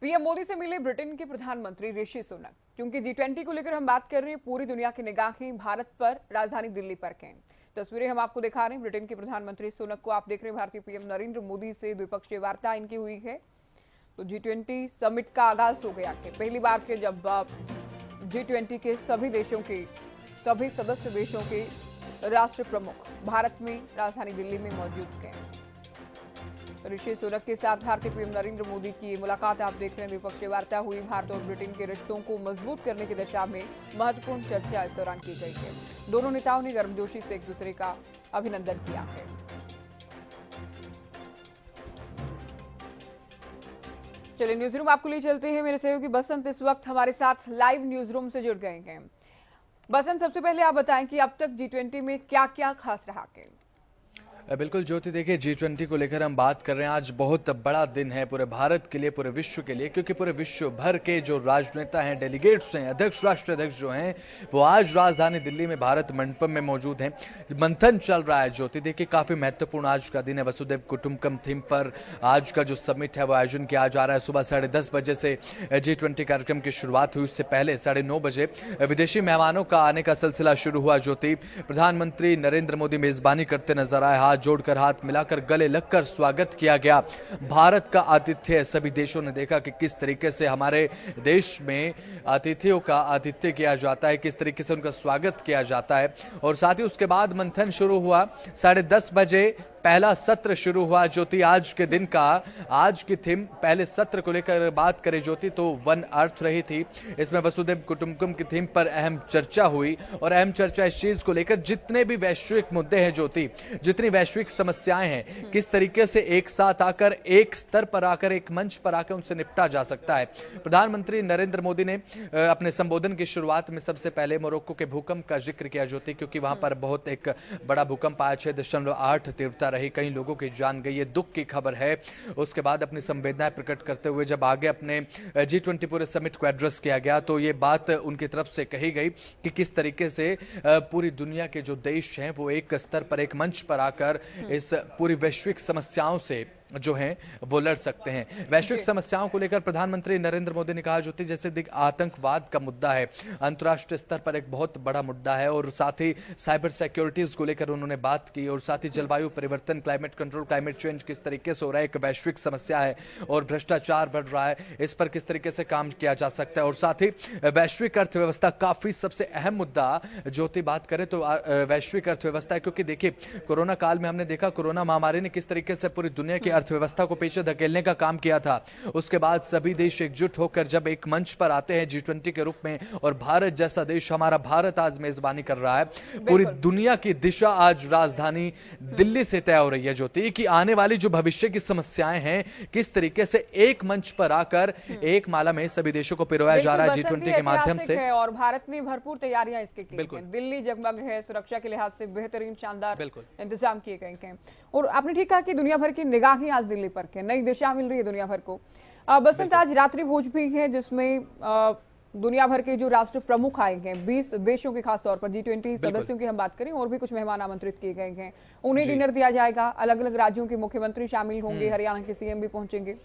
PM Modi से मिले Britain के प्रधानमंत्री ऋषि सुनक। क्योंकि G20 को लेकर हम बात कर रहे हैं, पूरी दुनिया की निगाहें भारत पर, राजधानी दिल्ली पर हैं। तस्वीरें हम आपको दिखा रहे हैं। ब्रिटेन के प्रधानमंत्री सुनक को आप देख रहे हैं। भारतीय पीएम नरेंद्र मोदी से द्विपक्षीय वार्ता इनकी हुई है। तो G20 समिट का आगाज हो गया है। पहली बार के जब G20 के सभी सदस्य देशों के राष्ट्र प्रमुख भारत में राजधानी दिल्ली में मौजूद हैं। ऋषि सुनक के साथ भारतीय पीएम नरेंद्र मोदी की मुलाकात आप देख रहे हैं। द्विपक्षीय वार्ता हुई। भारत और ब्रिटेन के रिश्तों को मजबूत करने की दिशा में महत्वपूर्ण चर्चा इस दौरान की गई है। दोनों नेताओं ने गर्मजोशी से एक दूसरे का अभिनंदन किया है। चलिए न्यूज रूम आपको ले चलते हैं। मेरे सहयोगी बसंत इस वक्त हमारे साथ लाइव न्यूज रूम से जुड़ गए हैं। बसंत, सबसे पहले आप बताएं कि अब तक G20 में क्या क्या खास रहा है। बिल्कुल ज्योति, देखिए G20 को लेकर हम बात कर रहे हैं। आज बहुत बड़ा दिन है पूरे भारत के लिए, पूरे विश्व के लिए, क्योंकि पूरे विश्व भर के जो राजनेता हैं, डेलीगेट्स हैं, अध्यक्ष, राष्ट्र अध्यक्ष जो हैं, वो आज राजधानी दिल्ली में भारत मंडपम में मौजूद हैं। मंथन चल रहा है ज्योति। देखिए काफी महत्वपूर्ण आज का दिन है। वसुधैव कुटुंबकम थीम पर आज का जो समिट है वो आयोजन किया जा रहा है। सुबह 10:30 बजे से G20 कार्यक्रम की शुरुआत हुई। उससे पहले 9:30 बजे विदेशी मेहमानों का आने का सिलसिला शुरू हुआ। ज्योति, प्रधानमंत्री नरेंद्र मोदी मेजबानी करते नजर आए। हाथ जोड़कर, हाथ मिलाकर, गले लगकर स्वागत किया गया। भारत का आतिथ्य, सभी देशों ने देखा कि किस तरीके से हमारे देश में अतिथियों का आतिथ्य किया जाता है, किस तरीके से उनका स्वागत किया जाता है। और साथ ही उसके बाद मंथन शुरू हुआ। 10:30 बजे पहला सत्र शुरू हुआ। ज्योति, आज के दिन का, आज की थीम, पहले सत्र को लेकर बात करें ज्योति तो वन अर्थ रही थी। इसमें वसुधैव कुटुंबकम की थीम पर अहम चर्चा हुई। और अहम चर्चा इस चीज को लेकर, जितने भी वैश्विक मुद्दे हैं ज्योति, जितनी वैश्विक समस्याएं हैं, किस तरीके से एक साथ आकर, एक स्तर पर आकर, एक मंच पर आकर उनसे निपटा जा सकता है। प्रधानमंत्री नरेंद्र मोदी ने अपने संबोधन की शुरुआत में सबसे पहले मोरक्को के भूकंप का जिक्र किया ज्योति, क्योंकि वहां पर बहुत एक बड़ा भूकंप आया। 6.8 तीव्रता रही, कई लोगों की जान गई, ये दुख की खबर है। उसके बाद अपनी संवेदनाएं प्रकट करते हुए जब आगे अपने G20 पूरे समिट को एड्रेस किया गया तो ये बात उनकी तरफ से कही गई कि किस तरीके से पूरी दुनिया के जो देश हैं वो एक स्तर पर, एक मंच पर आकर इस पूरी वैश्विक समस्याओं से जो हैं वो लड़ सकते हैं। वैश्विक समस्याओं को लेकर प्रधानमंत्री नरेंद्र मोदी ने कहा ज्योति, जैसे आतंकवाद का मुद्दा है, अंतर्राष्ट्रीय स्तर पर एक बहुत बड़ा मुद्दा है। और साथ ही साइबर सिक्योरिटीज को लेकर उन्होंने बात की। और साथ ही जलवायु परिवर्तन, क्लाइमेट कंट्रोल, क्लाइमेट चेंज किस तरीके से हो रहा है, एक वैश्विक समस्या है। और भ्रष्टाचार बढ़ रहा है, इस पर किस तरीके से काम किया जा सकता है। और साथ ही वैश्विक अर्थव्यवस्था, काफी सबसे अहम मुद्दा ज्योति बात करें तो वैश्विक अर्थव्यवस्था है। क्योंकि देखिए कोरोना काल में हमने देखा, कोरोना महामारी ने किस तरीके से पूरी दुनिया की अर्थव्यवस्था को पीछे धकेलने का काम किया था। उसके बाद सभी देश एकजुट होकर जब एक मंच पर आते हैं G20 के रूप में, और भारत जैसा देश, हमारा भारत आज मेजबानी कर रहा है, पूरी दुनिया की दिशा आज राजधानी दिल्ली से तय हो रही है ज्योति, कि आने वाली जो भविष्य की समस्याएं हैं किस तरीके से एक मंच पर आकर एक माला में सभी देशों को पिरोया जा रहा है G20 के माध्यम से। और भारत में भरपूर तैयारियां इसके की हैं। दिल्ली जगमग है, सुरक्षा के लिहाज से बेहतरीन, शानदार इंतजाम किए गए हैं। और आपने ठीक कहा कि दुनिया भर की निगाहें आज दिल्ली पर है, नई दिशा मिल रही है दुनिया भर को। बसंत, आज रात्रि भोज भी है जिसमें दुनिया भर के जो राष्ट्र प्रमुख आए हैं, 20 देशों के, खास तौर पर G20 सदस्यों की हम बात करें, और भी कुछ मेहमान आमंत्रित किए गए हैं। उन्हें डिनर दिया जाएगा। अलग अलग राज्यों के मुख्यमंत्री शामिल होंगे, हरियाणा के CM भी पहुंचेंगे।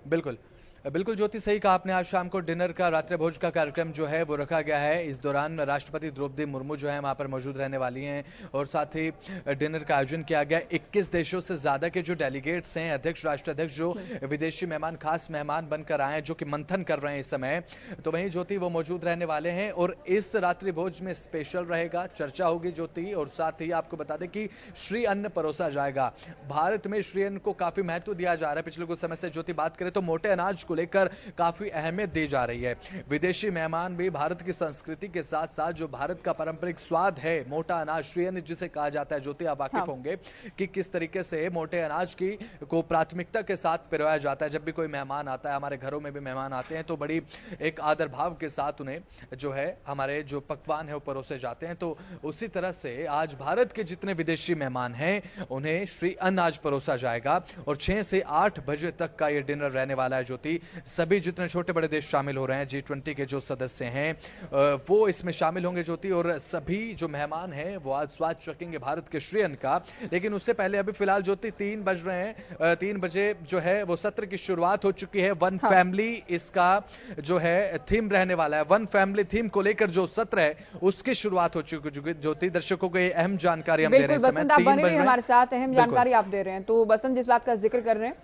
बिल्कुल बिल्कुल ज्योति, सही कहा आपने। आज शाम को डिनर का, रात्रि भोज का कार्यक्रम जो है वो रखा गया है। इस दौरान राष्ट्रपति द्रौपदी मुर्मू जो है वहां पर मौजूद रहने वाली हैं। और साथ ही डिनर का आयोजन किया गया। 21 देशों से ज्यादा के जो डेलीगेट्स हैं, अध्यक्ष, राष्ट्र अध्यक्ष, जो विदेशी मेहमान, खास मेहमान बनकर आए हैं, जो कि मंथन कर रहे हैं इस समय, तो वहीं ज्योति वो मौजूद रहने वाले हैं। और इस रात्रि भोज में स्पेशल रहेगा, चर्चा होगी ज्योति। और साथ ही आपको बता दें कि श्री अन्न परोसा जाएगा। भारत में श्री अन्न को काफी महत्व दिया जा रहा है। पिछले कुछ समय से ज्योति बात करें तो मोटे अनाज को लेकर काफी अहमियत दी जा रही है। विदेशी मेहमान भी भारत की संस्कृति के साथ साथ जो भारत का पारंपरिक स्वाद है, मोटा अनाज, श्री अन्न जिसे कहा जाता है, ज्योति आप वाकिफ होंगे कि किस तरीके से मोटे अनाज की को प्राथमिकता के साथ पिरोया जाता है। जब भी कोई मेहमान आता है, हमारे घरों में भी मेहमान आते हैं, तो बड़ी एक आदर भाव के साथ उन्हें जो है हमारे जो पकवान है वो परोसे जाते हैं। तो उसी तरह से आज भारत के जितने विदेशी मेहमान हैं उन्हें श्री अन्न आज परोसा जाएगा। और 6 से 8 बजे तक का ये डिनर रहने वाला है ज्योति। सभी जितने छोटे बड़े देश शामिल हो रहे हैं, G20 के जो सदस्य हैं वो इसमें शामिल होंगे ज्योति, और सभी जो मेहमान हैं वो आज स्वाद चखेंगे भारत के श्री अन्न का। लेकिन उससे पहले अभी फिलहाल ज्योति 3 बज रहे हैं, 3 बजे जो है वो सत्र की शुरुआत हो चुकी है। वन फैमिली इसका जो है थीम रहने वाला है, वन फैमिली थीम को लेकर जो सत्र है उसकी शुरुआत हो चुकी है। ज्योति, दर्शकों को ये अहम जानकारी हम दे रहे हैं। बसंत, आप बने रहिए हमारे साथ, अहम जानकारी आप दे रहे हैं। तो बसंत, जिस बात का जिक्र कर रहे हैं,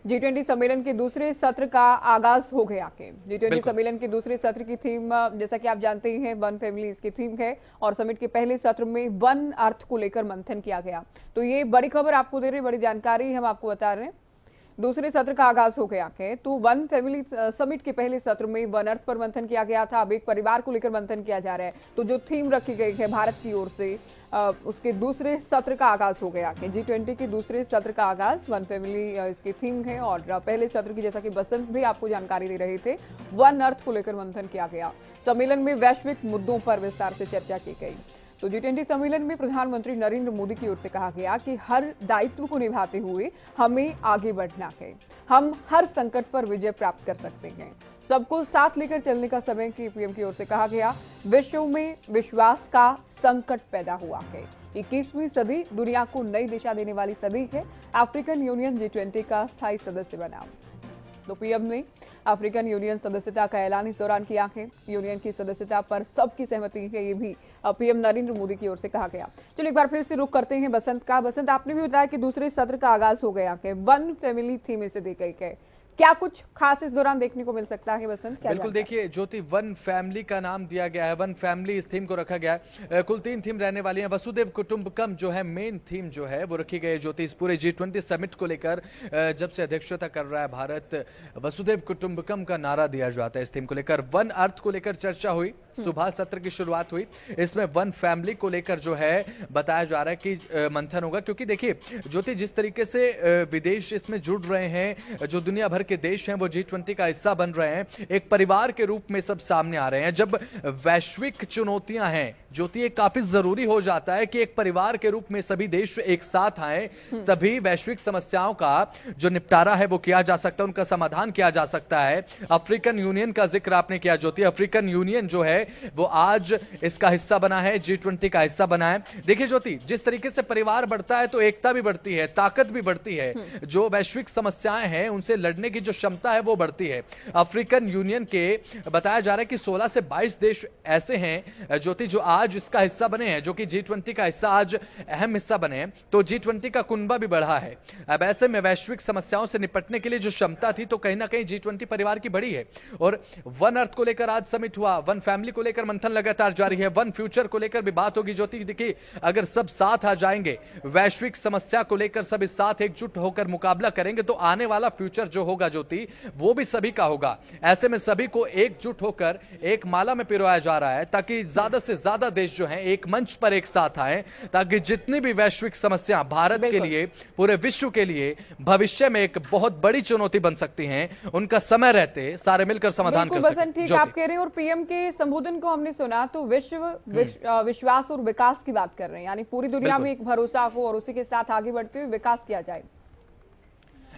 G20 सम्मेलन के दूसरे सत्र का आगाज हो गया के G20 सम्मेलन के दूसरे सत्र की थीम, जैसा कि आप जानते ही हैं, वन फैमिली इसकी थीम है, और समिट के पहले सत्र में वन अर्थ को लेकर मंथन किया गया। तो ये बड़ी खबर आपको दे रहे हैं, बड़ी जानकारी हम आपको बता रहे हैं। दूसरे सत्र का आगाज हो गया है, तो वन फैमिली समिट के पहले सत्र में वन अर्थ पर मंथन किया गया था, अब एक परिवार को लेकर मंथन किया जा रहा है। तो जो थीम रखी गई है भारत की ओर से, उसके दूसरे सत्र का आगाज हो गया है। G20 के दूसरे सत्र का आगाज वन फैमिली इसकी थीम है, और पहले सत्र की, जैसा कि बसंत भी आपको जानकारी दे रहे थे, वन अर्थ को लेकर मंथन किया गया। सम्मेलन में वैश्विक मुद्दों पर विस्तार से चर्चा की गई। तो G20 सम्मेलन में प्रधानमंत्री नरेंद्र मोदी की ओर से कहा गया कि हर दायित्व को निभाते हुए हमें आगे बढ़ना है, हम हर संकट पर विजय प्राप्त कर सकते हैं, सबको साथ लेकर चलने का समय की पीएम की ओर से कहा गया। विश्व में विश्वास का संकट पैदा हुआ है, 21वीं सदी दुनिया को नई दिशा देने वाली सदी है। अफ्रीकन यूनियन G20 का स्थायी सदस्य बना। तो पीएम ने अफ्रीकन यूनियन सदस्यता का ऐलान इस दौरान किया है। यूनियन की सदस्यता पर सबकी सहमति है, ये भी पीएम नरेंद्र मोदी की ओर से कहा गया। चलिए एक बार फिर से रुख करते हैं बसंत का। बसंत, आपने भी बताया कि दूसरे सत्र का आगाज हो गया है, वन फैमिली थीम इसे दी गई है, क्या कुछ खास इस दौरान देखने को मिल सकता है बसंत? क्या बिल्कुल, देखिए ज्योति, वन फैमिली का नाम दिया गया है, वन फैमिली इस थीम को रखा गया है। कुल 3 थीम रहने वाली हैं। वसुदेव कुटुंबकम जो है मेन थीम जो है वो रखी गई है ज्योति, इस पूरे G20 समिट को लेकर। जब से अध्यक्षता कर रहा है भारत, वसुदेव कुटुंबकम का नारा दिया जाता है इस थीम को लेकर। वन अर्थ को लेकर चर्चा हुई, सुबह सत्र की शुरुआत हुई, इसमें वन फैमिली को लेकर जो है बताया जा रहा है कि मंथन होगा। क्योंकि देखिए ज्योति, जिस तरीके से विदेश इसमें जुड़ रहे हैं, जो दुनिया भर के देश हैं वो G20 का हिस्सा बन रहे हैं, एक परिवार के रूप में सब सामने आ रहे हैं। जब वैश्विक चुनौतियां हैं ज्योति, ये काफी जरूरी हो जाता है कि एक परिवार के रूप में सभी देश एक साथ आए, तभी वैश्विक समस्याओं का जो निपटारा है वो किया जा सकता है, उनका समाधान किया जा सकता है। अफ्रीकन यूनियन का जिक्र आपने किया ज्योति, अफ्रीकन यूनियन जो है वो आज इसका हिस्सा बना है, G20 का हिस्सा बना है। देखिए ज्योति, जिस तरीके से परिवार बढ़ता है तो एकता भी बढ़ती है, ताकत भी बढ़ती है, जो वैश्विक समस्याएं हैं उनसे लड़ने की जो क्षमता है वो बढ़ती है। अफ्रीकन यूनियन के बताया जा रहा है कि 16 से 22 देश ऐसे हैं ज्योति जो आज इसका हिस्सा बने हैं, जो कि G20 का हिस्सा आज अहम हिस्सा बने हैं। तो G20 का कुनबा भी बढ़ा है। अब ऐसे में वैश्विक समस्याओं से निपटने के लिए जो क्षमता थी तो कहीं ना कहीं G20 परिवार की बढ़ी है। और वन अर्थ को लेकर आज समिट हुआ, वन फैमिली को लेकर मंथन लगातार जारी है, वन फ्यूचर को लेकर भी बात होगी ज्योति। देखिए अगर सब साथ आ जाएंगे, वैश्विक समस्या को लेकर सब इस साथ एकजुट होकर मुकाबला करेंगे, तो आने वाला फ्यूचर जो होगा ज्योति वो भी सभी का होगा। ऐसे में सभी को एकजुट होकर एक माला में पिरोया जा रहा है, ताकि ज्यादा से ज्यादा देश जो हैं एक मंच पर एक साथ आए, ताकि जितनी भी वैश्विक समस्या भारत के लिए, पूरे विश्व के लिए भविष्य में एक बहुत बड़ी चुनौती बन सकती हैं, उनका समय रहते सारे मिलकर समाधान कर सकें। ठीक आप कह रहे हैं। और पीएम के संबोधन को हमने सुना तो विश्वास और विकास की बात कर रहे हैं, यानी पूरी दुनिया में एक भरोसा हो और उसी के साथ आगे बढ़ते हुए विकास किया जाए।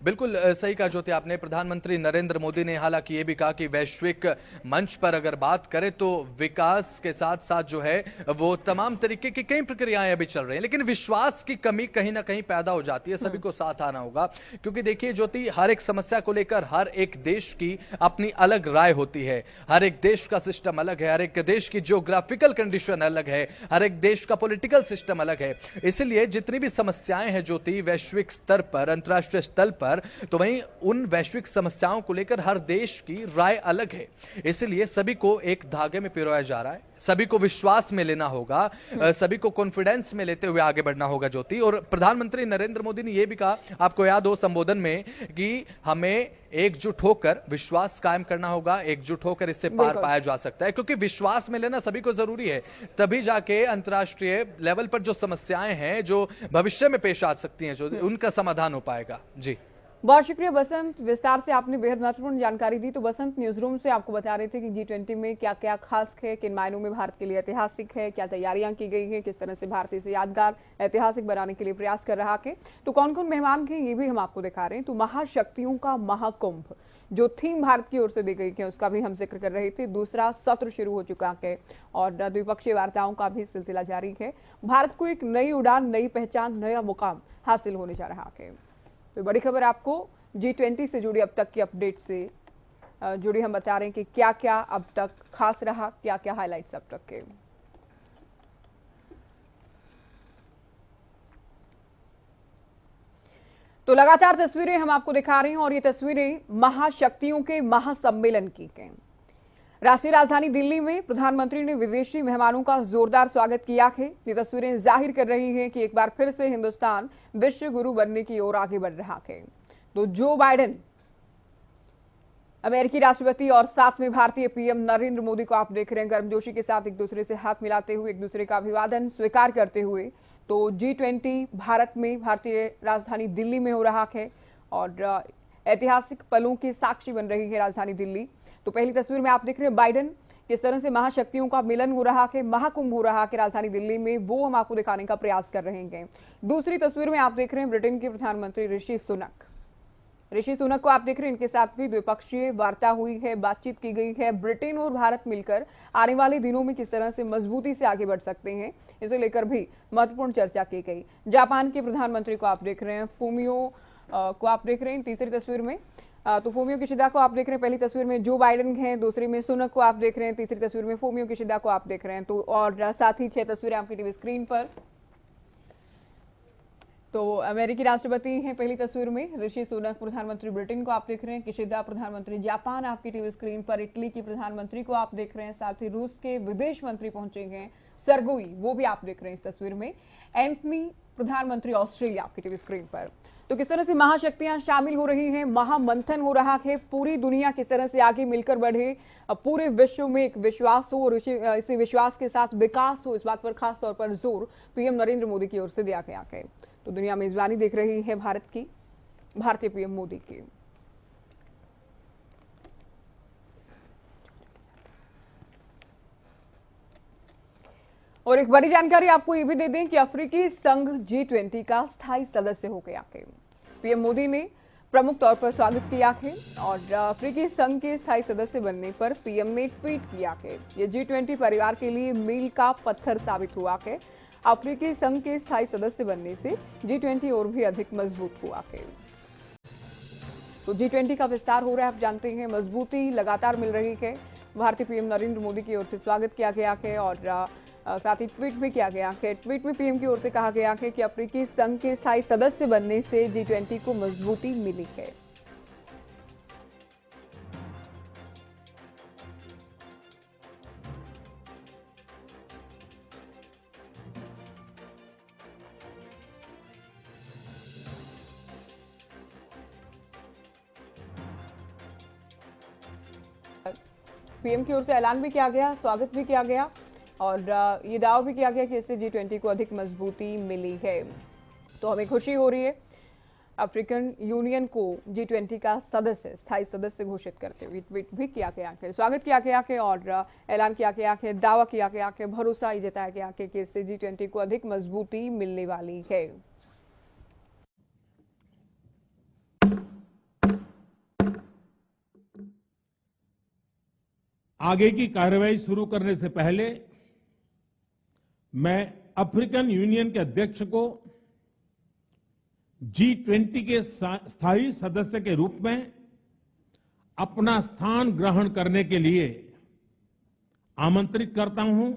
बिल्कुल सही कहा ज्योति आपने। प्रधानमंत्री नरेंद्र मोदी ने हालांकि ये भी कहा कि वैश्विक मंच पर अगर बात करें तो विकास के साथ साथ जो है वो तमाम तरीके की कई प्रक्रियाएं अभी चल रही हैं, लेकिन विश्वास की कमी कहीं ना कहीं पैदा हो जाती है। सभी को साथ आना होगा, क्योंकि देखिए ज्योति, हर एक समस्या को लेकर हर एक देश की अपनी अलग राय होती है, हर एक देश का सिस्टम अलग है, हर एक देश की जियोग्राफिकल कंडीशन अलग है, हर एक देश का पॉलिटिकल सिस्टम अलग है। इसलिए जितनी भी समस्याएं हैं ज्योति वैश्विक स्तर पर, अंतर्राष्ट्रीय स्तर पर, तो वहीं उन वैश्विक समस्याओं को लेकर हर देश की राय अलग है। इसलिए सभी को एक धागे में पिरोया जा रहा है, सभी को विश्वास में लेना होगा, सभी को कॉन्फिडेंस में लेते हुए आगे बढ़ना होगा ज्योति। और प्रधानमंत्री नरेंद्र मोदी ने यह भी कहा, आपको याद हो संबोधन में, कि हमें एकजुट होकर विश्वास कायम करना होगा, एकजुट होकर इससे पार पाया जा सकता है, क्योंकि विश्वास में लेना सभी को जरूरी है, तभी जाके अंतर्राष्ट्रीय लेवल पर जो समस्याएं हैं जो भविष्य में पेश आ सकती हैं, जो उनका समाधान हो पाएगा। जी बहुत शुक्रिया बसंत, विस्तार से आपने बेहद महत्वपूर्ण जानकारी दी। तो बसंत, न्यूज रूम से आपको बता रहे थे कि G20 में क्या क्या खास है, किन मायनों में भारत के लिए ऐतिहासिक है, क्या तैयारियां की गई है, किस तरह से भारत इसे यादगार ऐतिहासिक बनाने के लिए प्रयास कर रहा है। तो कौन कौन मेहमान हैं ये भी हम आपको दिखा रहे हैं। तो महाशक्तियों का महाकुंभ जो थीम भारत की ओर से दी गई है उसका भी हम जिक्र कर रहे थे। दूसरा सत्र शुरू हो चुका है और द्विपक्षीय वार्ताओं का भी सिलसिला जारी है। भारत को एक नई उड़ान, नई पहचान, नया मुकाम हासिल होने जा रहा है। तो बड़ी खबर आपको G20 से जुड़ी अब तक की अपडेट से जुड़ी हम बता रहे हैं कि क्या क्या अब तक खास रहा, क्या क्या हाइलाइट्स अब तक के। तो लगातार तस्वीरें हम आपको दिखा रहे हैं और ये तस्वीरें महाशक्तियों के महासम्मेलन की हैं। राष्ट्रीय राजधानी दिल्ली में प्रधानमंत्री ने विदेशी मेहमानों का जोरदार स्वागत किया है। ये तस्वीरें जाहिर कर रही हैं कि एक बार फिर से हिंदुस्तान विश्व गुरु बनने की ओर आगे बढ़ रहा है। तो जो बाइडेन अमेरिकी राष्ट्रपति और साथ में भारतीय पीएम नरेंद्र मोदी को आप देख रहे हैं गर्मजोशी के साथ एक दूसरे से हाथ मिलाते हुए, एक दूसरे का अभिवादन स्वीकार करते हुए। तो G20 भारत में, भारतीय राजधानी दिल्ली में हो रहा है और ऐतिहासिक पलों के साक्षी बन रही है राजधानी दिल्ली। तो पहली तस्वीर में आप देख रहे हैं बाइडेन, किस तरह से महाशक्तियों का मिलन हो रहा है, महाकुंभ हो रहा है राजधानी दिल्ली में, वो हम आपको दिखाने का प्रयास कर रहे हैं। दूसरी तस्वीर में आप देख रहे हैं ब्रिटेन के प्रधानमंत्री ऋषि सुनक। ऋषि सुनक को आप देख रहे हैं, इनके साथ भी द्विपक्षीय वार्ता हुई है, बातचीत की गई है। ब्रिटेन और भारत मिलकर आने वाले दिनों में किस तरह से मजबूती से आगे बढ़ सकते हैं, इसे लेकर भी महत्वपूर्ण चर्चा की गई। जापान के प्रधानमंत्री को आप देख रहे हैं, फूमियो को आप देख रहे हैं तीसरी तस्वीर में। तो फूमियो किशिदा को आप देख रहे हैं पहली तस्वीर में, जो बाइडेन है दूसरी में, सुनक को आप देख रहे हैं तीसरी तस्वीर में, फूमियो किशिदा को आप देख रहे हैं। तो और साथ ही 6 तस्वीरें आपकी टीवी स्क्रीन पर। तो अमेरिकी राष्ट्रपति हैं पहली तस्वीर में, ऋषि सुनक प्रधानमंत्री ब्रिटेन को आप देख रहे हैं, किशिदा प्रधानमंत्री जापान आपकी टीवी स्क्रीन पर, इटली की प्रधानमंत्री को आप देख रहे हैं, साथ ही रूस के विदेश मंत्री पहुंचे हैं सरगोई, वो भी आप देख रहे हैं इस तस्वीर में। एंथनी प्रधानमंत्री ऑस्ट्रेलिया आपकी टीवी स्क्रीन पर। तो किस तरह से महाशक्तियां शामिल हो रही हैं, महामंथन हो रहा है, पूरी दुनिया किस तरह से आगे मिलकर बढ़े, पूरे विश्व में एक विश्वास हो और इसी विश्वास के साथ विकास हो, इस बात पर खास तौर पर जोर पीएम नरेंद्र मोदी की ओर से दिया गया है। तो दुनिया मेजबानी देख रही है भारत की, भारतीय पीएम मोदी की। और एक बड़ी जानकारी आपको ये भी दे दें कि अफ्रीकी संघ G20 का स्थायी सदस्य हो गया है। पीएम मोदी ने प्रमुख तौर पर स्वागत किया है और अफ्रीकी संघ के स्थायी सदस्य बनने पर पीएम ने ट्वीट किया है। ये G20 परिवार के लिए मील का पत्थर साबित हुआ है। अफ्रीकी संघ के स्थायी सदस्य बनने से G20 और भी अधिक मजबूत हुआ है। तो G20 का विस्तार हो रहा है, आप जानते हैं, मजबूती लगातार मिल रही है। भारतीय पीएम नरेंद्र मोदी की ओर से स्वागत किया गया है और साथ ही ट्वीट भी किया गया है। ट्वीट में पीएम की ओर से कहा गया है कि अफ्रीकी संघ के स्थायी सदस्य बनने से G20 को मजबूती मिली है। पीएम की ओर से ऐलान भी किया गया, स्वागत भी किया गया और ये दावा भी किया गया कि इससे G20 को अधिक मजबूती मिली है। तो हमें खुशी हो रही है अफ्रीकन यूनियन को G20 का सदस्य, स्थायी सदस्य घोषित करते हुए ट्वीट भी किया गया है, स्वागत किया गया है और ऐलान किया गया है, दावा किया गया है, भरोसा ये जताया गया है कि इससे G20 को अधिक मजबूती मिलने वाली है। आगे की कार्रवाई शुरू करने से पहले मैं अफ्रीकन यूनियन के अध्यक्ष को G20 के स्थायी सदस्य के रूप में अपना स्थान ग्रहण करने के लिए आमंत्रित करता हूं